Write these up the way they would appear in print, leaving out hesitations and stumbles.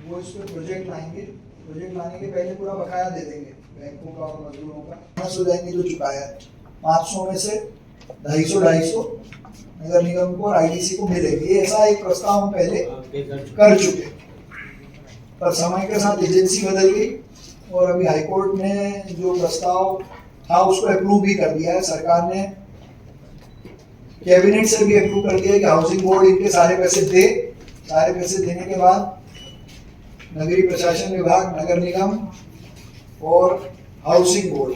वो इस पर प्रोजेक्ट लाएंगे। प्रोजेक्ट लाने के पहले पूरा बकाया दे देंगे बैंकों का और मजदूरों का। 500 हो जाएंगे जो चुकाया है, 500 में से 250 नगर निगम को और आईडीसी को मिलेंगे। ये ऐसा एक प्रस्ताव हम पहले कर चुके, पर समय के साथ एजेंसी बदल गई और अभी हाईकोर्ट ने जो प्रस्ताव था उसको अप्रूव भी कर दिया है। सरकार ने कैबिनेट से भी अप्रूव कर दिया है कि हाउसिंग बोर्ड इनके सारे पैसे दे। सारे पैसे देने के बाद नगरीय प्रशासन विभाग, नगर निगम और हाउसिंग बोर्ड,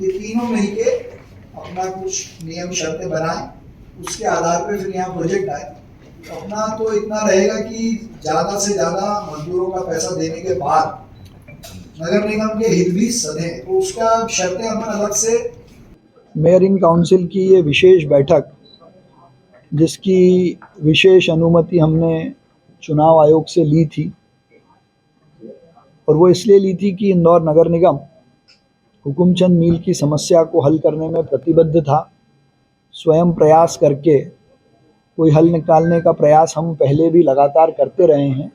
ये तीनों मिलके अपना कुछ नियम शर्तें बनाएं, उसके आधार पर फिर यहाँ प्रोजेक्ट आए। अपना तो इतना रहेगा कि ज़्यादा से ज़्यादा मजदूरों का पैसा देने के बाद नगर निगम के हित भी सधे, तो उसका शर्तें हम अलग से। मेयर इन काउंसिल की ये विशेष बैठक, जिसकी विशेष अनुमति हमने चुनाव आयोग से ली थी, और वो इसलिए ली थी कि इंदौर नगर निगम हुकुमचंद मील की समस्या को हल करने में प्रतिबद्ध था। स्वयं प्रयास करके कोई हल निकालने का प्रयास हम पहले भी लगातार करते रहे हैं।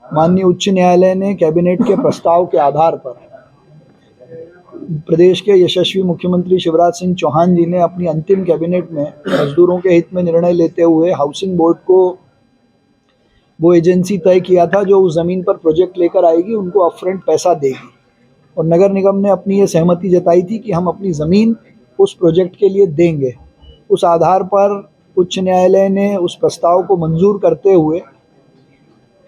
माननीय उच्च न्यायालय ने कैबिनेट के प्रस्ताव के आधार पर प्रदेश के यशस्वी मुख्यमंत्री शिवराज सिंह चौहान जी ने अपनी अंतिम कैबिनेट में मजदूरों के हित में निर्णय लेते हुए हाउसिंग बोर्ड को वो एजेंसी तय किया था जो उस ज़मीन पर प्रोजेक्ट लेकर आएगी, उनको अपफ्रंट पैसा देगी। और नगर निगम ने अपनी ये सहमति जताई थी कि हम अपनी ज़मीन उस प्रोजेक्ट के लिए देंगे। उस आधार पर उच्च न्यायालय ने उस प्रस्ताव को मंजूर करते हुए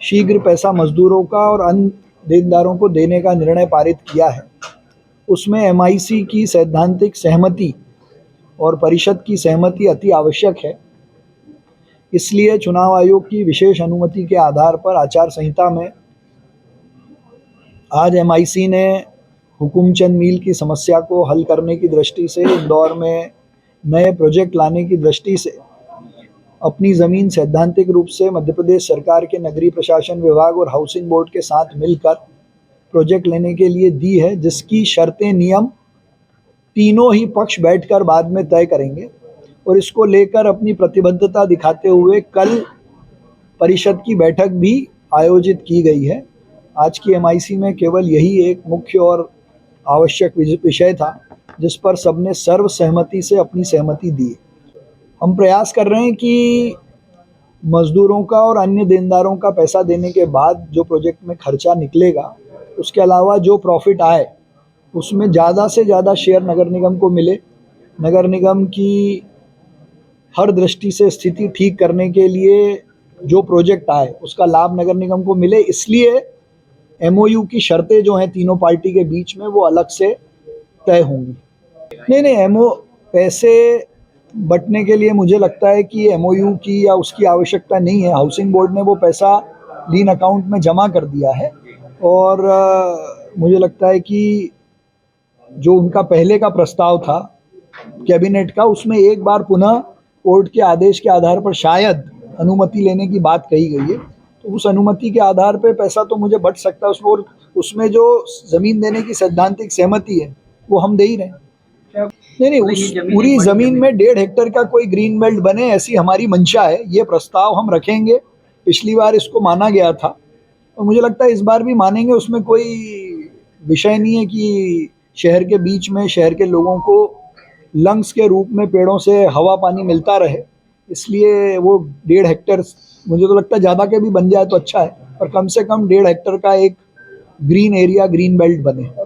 शीघ्र पैसा मजदूरों का और अन्य देनदारों को देने का निर्णय पारित किया है। उसमें एमआईसी की सैद्धांतिक सहमति और परिषद की सहमति अति आवश्यक है। इसलिए चुनाव आयोग की विशेष अनुमति के आधार पर आचार संहिता में आज एमआईसी ने हुकुमचंद मील की समस्या को हल करने की दृष्टि से, इंदौर में नए प्रोजेक्ट लाने की दृष्टि से अपनी ज़मीन सैद्धांतिक रूप से मध्य प्रदेश सरकार के नगरीय प्रशासन विभाग और हाउसिंग बोर्ड के साथ मिलकर प्रोजेक्ट लेने के लिए दी है, जिसकी शर्तें, नियम तीनों ही पक्ष बैठकर बाद में तय करेंगे। और इसको लेकर अपनी प्रतिबद्धता दिखाते हुए कल परिषद की बैठक भी आयोजित की गई है। आज की एमआईसी में केवल यही एक मुख्य और आवश्यक विषय था जिस पर सबने सर्वसहमति से अपनी सहमति दी। हम प्रयास कर रहे हैं कि मजदूरों का और अन्य देनदारों का पैसा देने के बाद जो प्रोजेक्ट में खर्चा निकलेगा, उसके अलावा जो प्रॉफिट आए उसमें ज़्यादा से ज़्यादा शेयर नगर निगम को मिले। नगर निगम की हर दृष्टि से स्थिति ठीक करने के लिए जो प्रोजेक्ट आए उसका लाभ नगर निगम को मिले। इसलिए एमओयू की शर्तें जो हैं तीनों पार्टी के बीच में वो अलग से तय होंगी। नहीं, पैसे बंटने के लिए मुझे लगता है कि एमओयू की या उसकी आवश्यकता नहीं है। हाउसिंग बोर्ड ने वो पैसा लीन अकाउंट में जमा कर दिया है और मुझे लगता है कि जो उनका पहले का प्रस्ताव था कैबिनेट का, उसमें एक बार पुनः कोर्ट के आदेश के आधार पर शायद अनुमति लेने की बात कही गई है। तो उस अनुमति के आधार पर पैसा तो मुझे बट सकता है और उसमें जो ज़मीन देने की सैद्धांतिक सहमति है वो हम दे ही रहे हैं। नहीं, उस पूरी ज़मीन में 1.5 हेक्टेयर का कोई ग्रीन बेल्ट बने, ऐसी हमारी मंशा है। ये प्रस्ताव हम रखेंगे। पिछली बार इसको माना गया था और मुझे लगता है इस बार भी मानेंगे। उसमें कोई विषय नहीं है कि शहर के बीच में शहर के लोगों को लंग्स के रूप में पेड़ों से हवा पानी मिलता रहे, इसलिए वो 1.5 हेक्टेयर, मुझे तो लगता है ज़्यादा के भी बन जाए तो अच्छा है, पर कम से कम 1.5 हेक्टेयर का एक ग्रीन एरिया, ग्रीन बेल्ट बने।